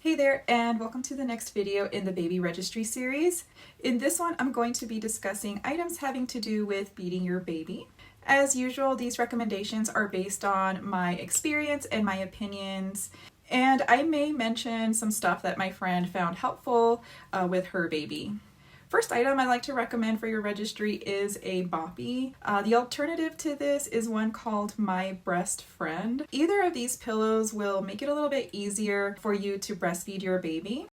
Hey there, and welcome to the next video in the Baby Registry series. In this one, I'm going to be discussing items having to do with feeding your baby. As usual, these recommendations are based on my experience and my opinions, and I may mention some stuff that my friend found helpful with her baby. First item I like to recommend for your registry is a boppy. The alternative to this is one called My Breast Friend. Either of these pillows will make it a little bit easier for you to breastfeed your baby.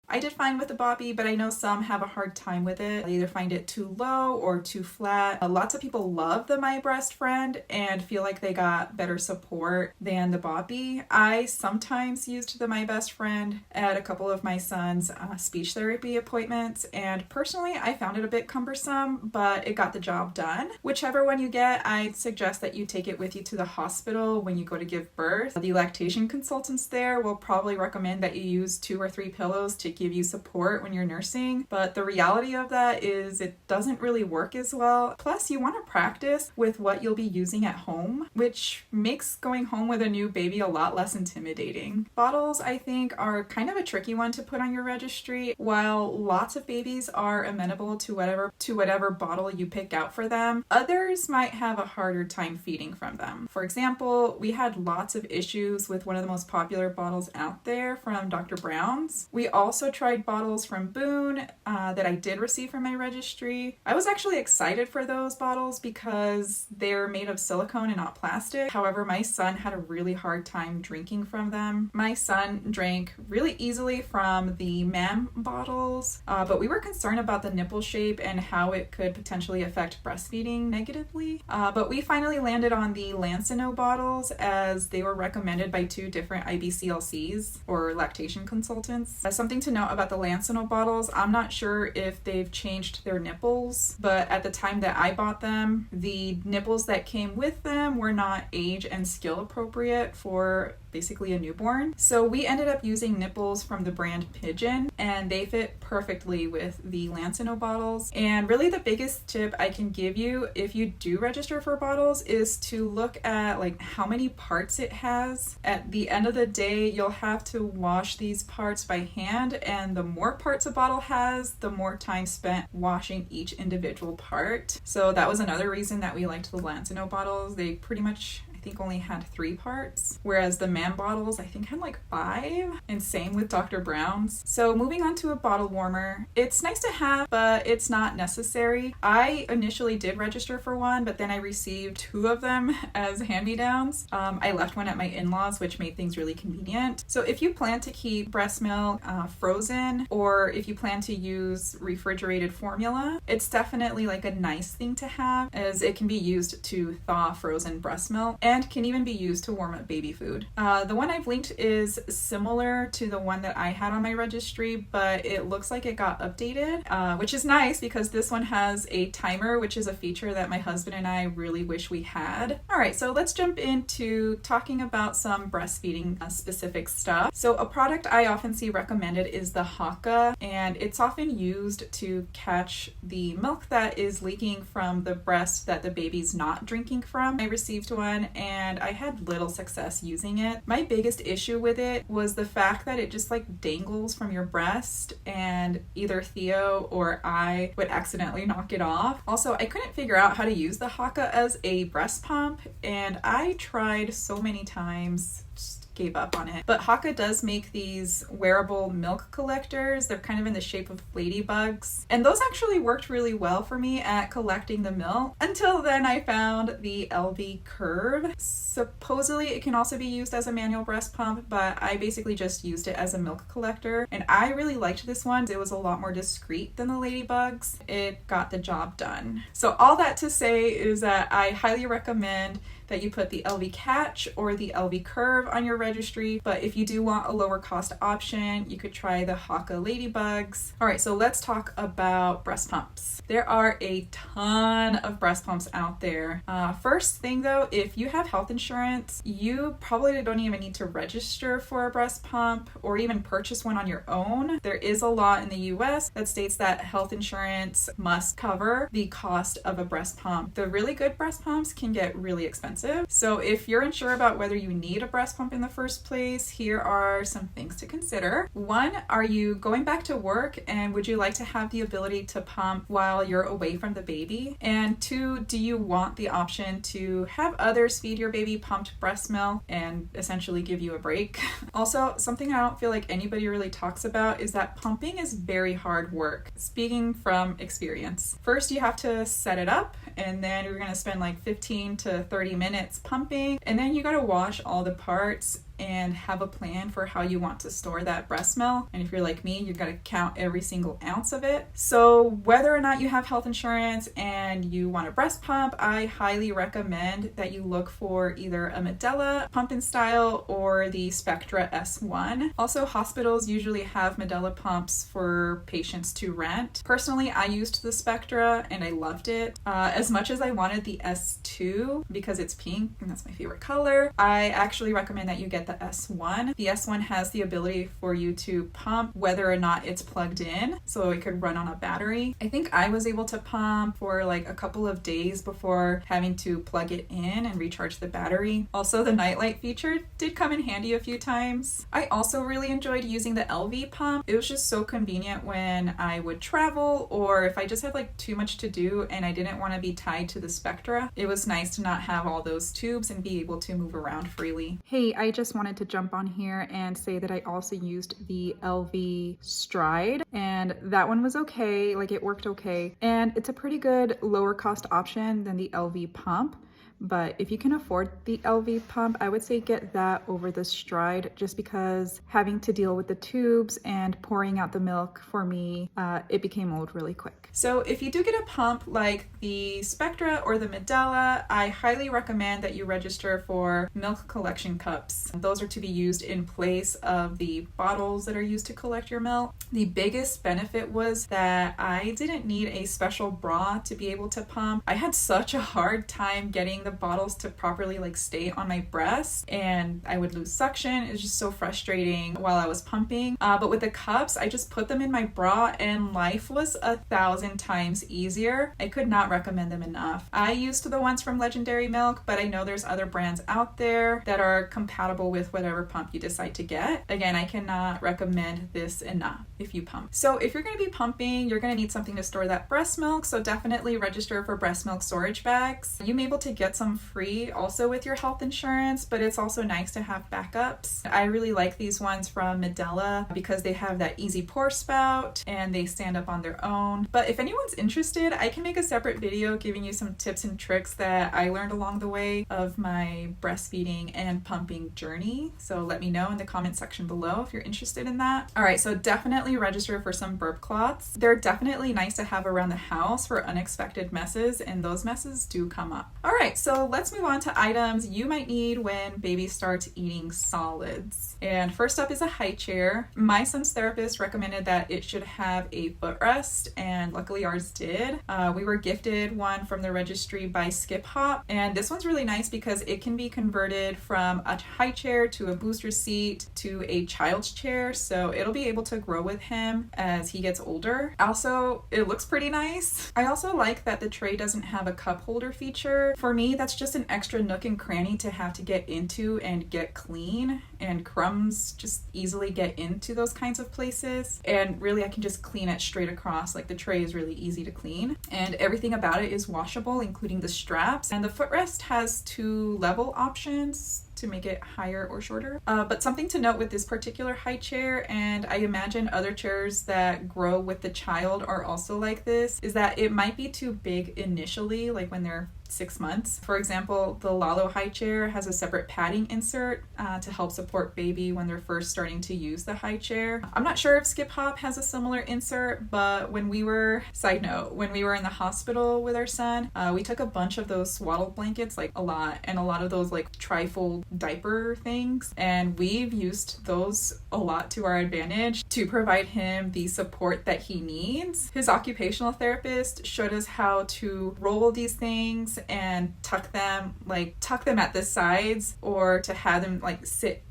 I did fine with the boppy, but I know some have a hard time with it. They either find it too low or too flat. Lots of people love the My Breast Friend and feel like they got better support than the boppy. I sometimes used the My Best Friend at a couple of my son's speech therapy appointments, and personally I found it a bit cumbersome, but it got the job done. Whichever one you get, I'd suggest that you take it with you to the hospital when you go to give birth. The lactation consultants there will probably recommend that you use 2 or 3 pillows to give you support when you're nursing, but the reality of that is it doesn't really work as well. Plus, you want to practice with what you'll be using at home, which makes going home with a new baby a lot less intimidating. Bottles, I think, are kind of a tricky one to put on your registry. While lots of babies are amenable to whatever bottle you pick out for them, others might have a harder time feeding from them. For example, we had lots of issues with one of the most popular bottles out there from Dr. Brown's. We also tried bottles from Boone that I did receive from my registry. I was actually excited for those bottles because they're made of silicone and not plastic. However, my son had a really hard time drinking from them. My son drank really easily from the MAM bottles, but we were concerned about the nipple shape and how it could potentially affect breastfeeding negatively. But we finally landed on the Lancino bottles as they were recommended by 2 different IBCLCs or lactation consultants. Something to note about the Lancino bottles, I'm not sure if they've changed their nipples, but at the time that I bought them, the nipples that came with them were not age and skill appropriate for basically a newborn. So we ended up using nipples from the brand Pigeon, and they fit perfectly with the Lancino bottles. And really the biggest tip I can give you if you do register for bottles is to look at like how many parts it has. At the end of the day, you'll have to wash these parts by hand, and the more parts a bottle has, the more time spent washing each individual part. So that was another reason that we liked the Lancino bottles. They pretty much I think only had 3 parts, whereas the MAM bottles I think had like 5, and same with Dr. Brown's. So moving on to a bottle warmer, it's nice to have, but it's not necessary. I initially did register for one, but then I received 2 of them as hand-me-downs. I left one at my in-laws, which made things really convenient. So if you plan to keep breast milk frozen, or if you plan to use refrigerated formula, it's definitely like a nice thing to have, as it can be used to thaw frozen breast milk and can even be used to warm up baby food. The one I've linked is similar to the one that I had on my registry, but it looks like it got updated, which is nice because this one has a timer, which is a feature that my husband and I really wish we had. All right, so let's jump into talking about some breastfeeding specific stuff. So a product I often see recommended is the Haka, and it's often used to catch the milk that is leaking from the breast that the baby's not drinking from. I received one and I had little success using it. My biggest issue with it was the fact that it just like dangles from your breast, and either Theo or I would accidentally knock it off. Also, I couldn't figure out how to use the Haka as a breast pump, and I tried so many times, just gave up on it. But Haka does make these wearable milk collectors. They're kind of in the shape of ladybugs, and those actually worked really well for me at collecting the milk, until then I found the LV Curve. Supposedly it can also be used as a manual breast pump, but I basically just used it as a milk collector, and I really liked this one. It was a lot more discreet than the ladybugs. It got the job done. So all that to say is that I highly recommend that you put the LV catch or the LV curve on your registry, but if you do want a lower cost option, you could try the Haka Ladybugs. All right, so let's talk about breast pumps. There are a ton of breast pumps out there. First thing though, if you have health insurance, you probably don't even need to register for a breast pump or even purchase one on your own. There is a law in the US that states that health insurance must cover the cost of a breast pump. The really good breast pumps can get really expensive. So if you're unsure about whether you need a breast pump in the first place, here are some things to consider. One, are you going back to work and would you like to have the ability to pump while you're away from the baby? And two, do you want the option to have others feed your baby pumped breast milk and essentially give you a break? Also, something I don't feel like anybody really talks about is that pumping is very hard work. Speaking from experience. First, you have to set it up, and then you're gonna spend like 15 to 30 minutes pumping, and then you gotta wash all the parts and have a plan for how you want to store that breast milk. And if you're like me, you gotta count every single ounce of it. So whether or not you have health insurance and you want a breast pump, I highly recommend that you look for either a Medela pump in style or the Spectra S1. Also, hospitals usually have Medela pumps for patients to rent. Personally, I used the Spectra and I loved it. As much as I wanted the S2 because it's pink and that's my favorite color, I actually recommend that you get the S1. The S1 has the ability for you to pump whether or not it's plugged in, so it could run on a battery. I think I was able to pump for like a couple of days before having to plug it in and recharge the battery. Also, the nightlight feature did come in handy a few times. I also really enjoyed using the LV pump. It was just so convenient when I would travel or if I just had like too much to do and I didn't want to be tied to the Spectra. It was nice to not have all those tubes and be able to move around freely. Hey, I just wanted to jump on here and say that I also used the LV Stride, and that one was okay, like it worked okay, and it's a pretty good lower cost option than the LV pump. But if you can afford the LV pump, I would say get that over the Stride, just because having to deal with the tubes and pouring out the milk, for me, it became old really quick. So if you do get a pump like the Spectra or the Medela, I highly recommend that you register for milk collection cups. Those are to be used in place of the bottles that are used to collect your milk. The biggest benefit was that I didn't need a special bra to be able to pump. I had such a hard time getting the bottles to properly like stay on my breast, and I would lose suction. It was just so frustrating while I was pumping. But with the cups, I just put them in my bra and life was 1,000 times easier. I could not recommend them enough. I used the ones from Legendary Milk, but I know there's other brands out there that are compatible with whatever pump you decide to get. Again, I cannot recommend this enough if you pump. So if you're going to be pumping, you're going to need something to store that breast milk, so definitely register for breast milk storage bags. You may be able to get some free also with your health insurance, but it's also nice to have backups. I really like these ones from Medela because they have that easy pour spout and they stand up on their own. But if anyone's interested, I can make a separate video giving you some tips and tricks that I learned along the way of my breastfeeding and pumping journey. So let me know in the comment section below if you're interested in that. All right, so definitely register for some burp cloths. They're definitely nice to have around the house for unexpected messes, and those messes do come up. All right, so let's move on to items you might need when baby starts eating solids. And first up is a high chair. My son's therapist recommended that it should have a footrest, and luckily ours did. We were gifted one from the Registry by Skip Hop, and this one's really nice because it can be converted from a high chair to a booster seat to a child's chair, so it'll be able to grow with him as he gets older. Also, it looks pretty nice. I also like that the tray doesn't have a cup holder feature. For me, that's just an extra nook and cranny to have to get into and get clean, and crumbs just easily get into those kinds of places, and really I can just clean it straight across. Like, the tray is really easy to clean and everything about it is washable, including the straps. And the footrest has 2 level options to make it higher or shorter. But something to note with this particular high chair, and I imagine other chairs that grow with the child are also like this, is that it might be too big initially, like when they're 6 months. For example, the Lalo high chair has a separate padding insert to help support baby when they're first starting to use the high chair. I'm not sure if Skip Hop has a similar insert, but when we were in the hospital with our son, we took a bunch of those swaddle blankets, like a lot of those like trifold diaper things, and we've used those a lot to our advantage to provide him the support that he needs. His occupational therapist showed us how to roll these things and tuck them at the sides, or to have them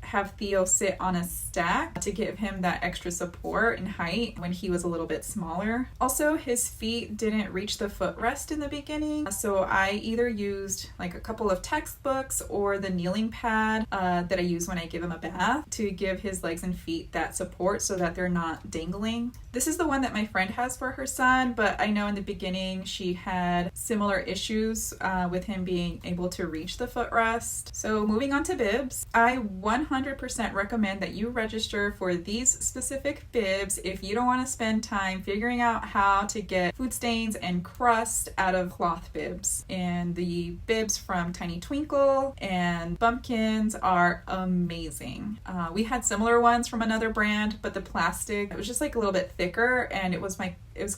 have Theo sit on a stack to give him that extra support and height when he was a little bit smaller. Also, his feet didn't reach the footrest in the beginning, so I either used like a couple of textbooks or the kneeling pad that I use when I give him a bath to give his legs and feet that support so that they're not dangling. This is the one that my friend has for her son, but I know in the beginning she had similar issues with him being able to reach the footrest. So moving on to bibs, I 100% recommend that you register for these specific bibs if you don't want to spend time figuring out how to get food stains and crust out of cloth bibs. And the bibs from Tiny Twinkle and Bumpkins are amazing. We had similar ones from another brand, but the plastic, it was just like a little bit thicker, and it was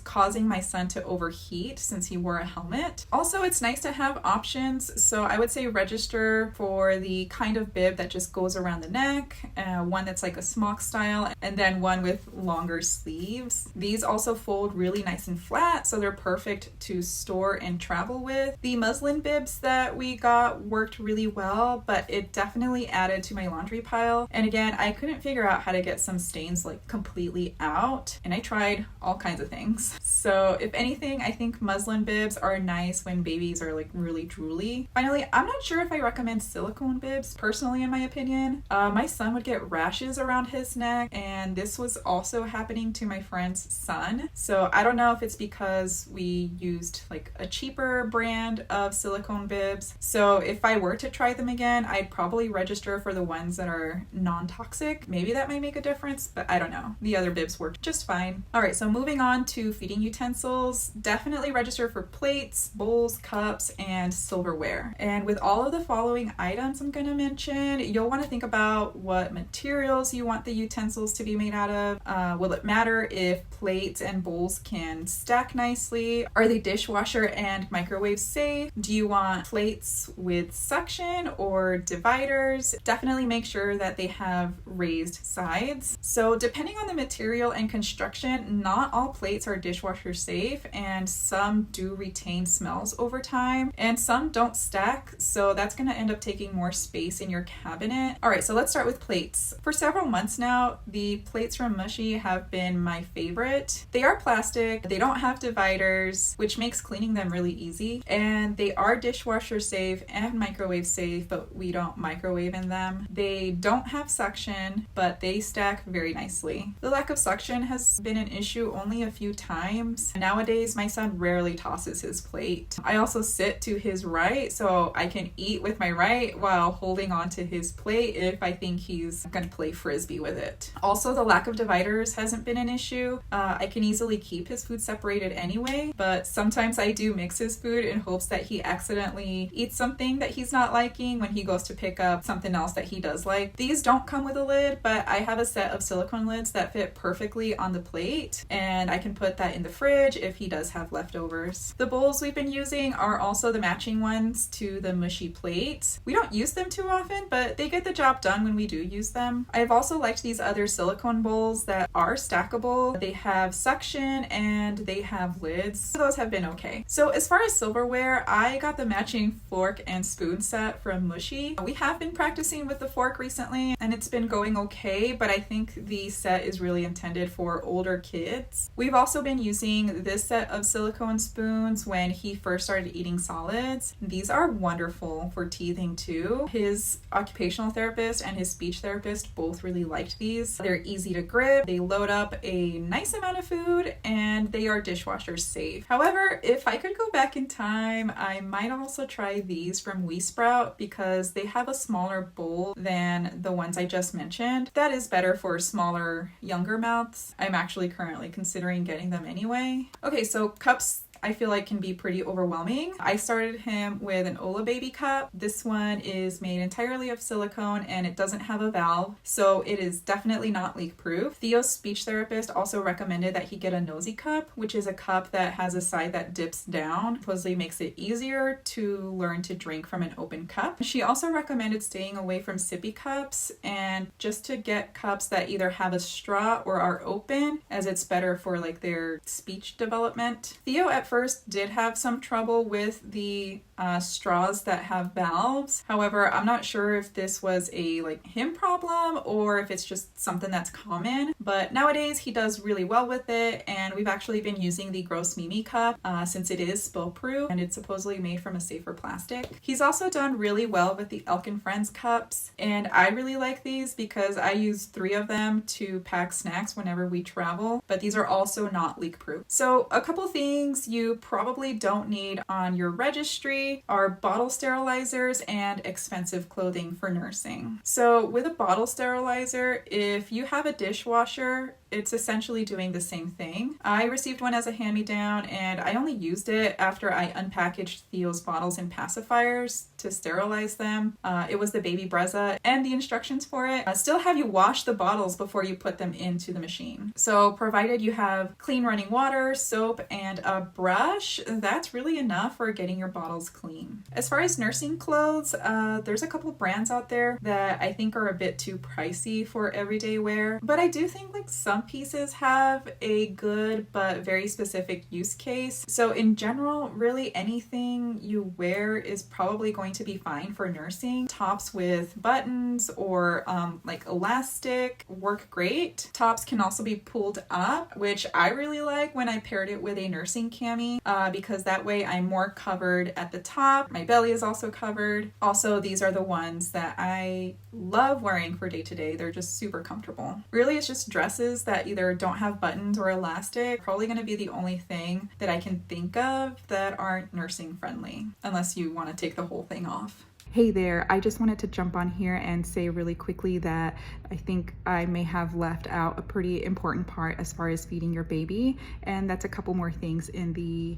causing my son to overheat since he wore a helmet. Also, it's nice to have options, so I would say register for the kind of bib that just goes around the neck, one that's like a smock style, and then one with longer sleeves. These also fold really nice and flat, so they're perfect to store and travel with. The muslin bibs that we got worked really well, but it definitely added to my laundry pile. And again, I couldn't figure out how to get some stains like completely out, and I tried all kinds of things. So if anything, I think muslin bibs are nice when babies are like really drooly. Finally, I'm not sure if I recommend silicone bibs personally, in my opinion. My son would get rashes around his neck, and this was also happening to my friend's son. So I don't know if it's because we used like a cheaper brand of silicone bibs. So if I were to try them again, I'd probably register for the ones that are non-toxic. Maybe that might make a difference, but I don't know. The other bibs worked just fine. All right, so moving on to feeding utensils, definitely register for plates, bowls, cups, and silverware. And with all of the following items I'm going to mention, you'll want to think about what materials you want the utensils to be made out of. Will it matter if plates and bowls can stack nicely? Are they dishwasher and microwave safe? Do you want plates with suction or dividers? Definitely make sure that they have raised sides. So depending on the material and construction, not all plates are dishwasher safe, and some do retain smells over time, and some don't stack, so that's going to end up taking more space in your cabinet. All right, so let's start with plates. For several months now, the plates from Mushy have been my favorite. They are plastic, they don't have dividers, which makes cleaning them really easy, and they are dishwasher safe and microwave safe, but we don't microwave in them. They don't have suction, but they stack very nicely. The lack of suction has been an issue only a few times. Nowadays, my son rarely tosses his plate. I also sit to his right, so I can eat with my right while holding onto his plate if I think he's gonna play frisbee with it. Also, the lack of dividers hasn't been an issue. I can easily keep his food separated anyway, but sometimes I do mix his food in hopes that he accidentally eats something that he's not liking when he goes to pick up something else that he does like. These don't come with a lid, but I have a set of silicone lids that fit perfectly on the plate, and I can put that in the fridge if he does have leftovers. The bowls we've been using are also the matching ones to the Mushy plates. We don't use them too often, but they get the job done when we do use them. I've also liked these other silicone bowls that are stackable. They have suction and they have lids. Those have been okay. So as far as silverware, I got the matching fork and spoon set from Mushy. We have been practicing with the fork recently, and it's been going okay, but I think the set is really intended for older kids. We've also also been using this set of silicone spoons when he first started eating solids. These are wonderful for teething too. His occupational therapist and his speech therapist both really liked these. They're easy to grip, they load up a nice amount of food, and they are dishwasher safe. However, if I could go back in time, I might also try these from We Sprout because they have a smaller bowl than the ones I just mentioned. That is better for smaller, younger mouths. I'm actually currently considering getting them anyway. Okay, so cups I feel like can be pretty overwhelming. I started him with an Ola Baby cup. This one is made entirely of silicone and it doesn't have a valve, so it is definitely not leak proof. Theo's speech therapist also recommended that he get a nosy cup, which is a cup that has a side that dips down. Supposedly makes it easier to learn to drink from an open cup. She also recommended staying away from sippy cups and just to get cups that either have a straw or are open, as it's better for like their speech development. Theo at first did have some trouble with the straws that have valves. However, I'm not sure if this was a like him problem or if it's just something that's common, but nowadays he does really well with it, and we've actually been using the Gross Mimi cup since it is spill proof and it's supposedly made from a safer plastic. He's also done really well with the Elk and Friends cups, and I really like these because I use 3 of them to pack snacks whenever we travel, but these are also not leak proof. So a couple things you probably don't need on your registry are bottle sterilizers and expensive clothing for nursing. So with a bottle sterilizer, if you have a dishwasher, it's essentially doing the same thing. I received one as a hand-me-down and I only used it after I unpackaged Theo's bottles and pacifiers to sterilize them. It was the Baby Brezza, and the instructions for it still have you wash the bottles before you put them into the machine. So provided you have clean running water, soap, and a brush, that's really enough for getting your bottles clean. As far as nursing clothes, there's a couple brands out there that I think are a bit too pricey for everyday wear, but I do think like some pieces have a good but very specific use case. So in general, really anything you wear is probably going to be fine for nursing. Tops with buttons or like elastic work great. Tops can also be pulled up, which I really like when I paired it with a nursing cami because that way I'm more covered at the top. My belly is also covered. Also, these are the ones that I love wearing for day to day. They're just super comfortable. Really, it's just dresses that either don't have buttons or elastic. Probably going to be the only thing that I can think of that aren't nursing friendly, unless you want to take the whole thing off. Hey there, I just wanted to jump on here and say really quickly that I think I may have left out a pretty important part as far as feeding your baby, and that's a couple more things in the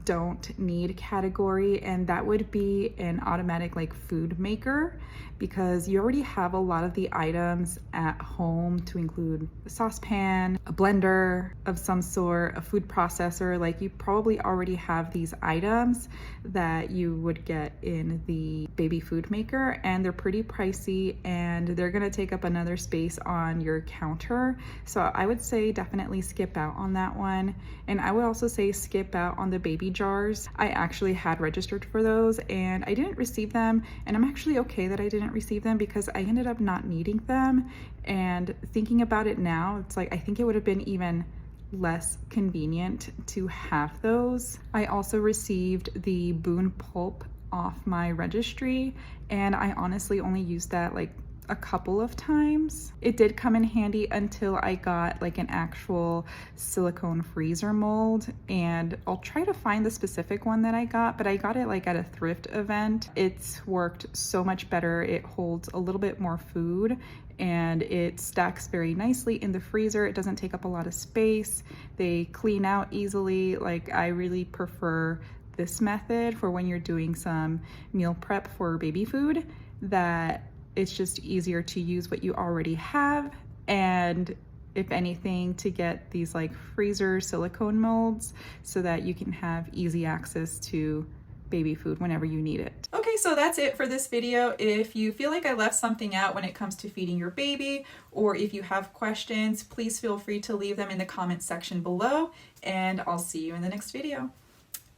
don't need category, and that would be an automatic like food maker, because you already have a lot of the items at home to include a saucepan, a blender of some sort, a food processor. Like you probably already have these items that you would get in the baby food maker, and they're pretty pricey and they're gonna take up another space on your counter. So I would say definitely skip out on that one. And I would also say skip out on the baby jars. I actually had registered for those and I didn't receive them, and I'm actually okay that I didn't receive them because I ended up not needing them. And thinking about it now, it's like I think it would have been even less convenient to have those. I also received the Boone Pulp off my registry, and I honestly only used that like a couple of times. It did come in handy until I got like an actual silicone freezer mold, and I'll try to find the specific one that I got, but I got it like at a thrift event. It's worked so much better. It holds a little bit more food and it stacks very nicely in the freezer. It doesn't take up a lot of space. They clean out easily. Like I really prefer this method for when you're doing some meal prep for baby food, that it's just easier to use what you already have, and if anything, to get these like freezer silicone molds so that you can have easy access to baby food whenever you need it. Okay, so that's it for this video. If you feel like I left something out when it comes to feeding your baby, or if you have questions, please feel free to leave them in the comment section below, and I'll see you in the next video.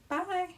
Bye.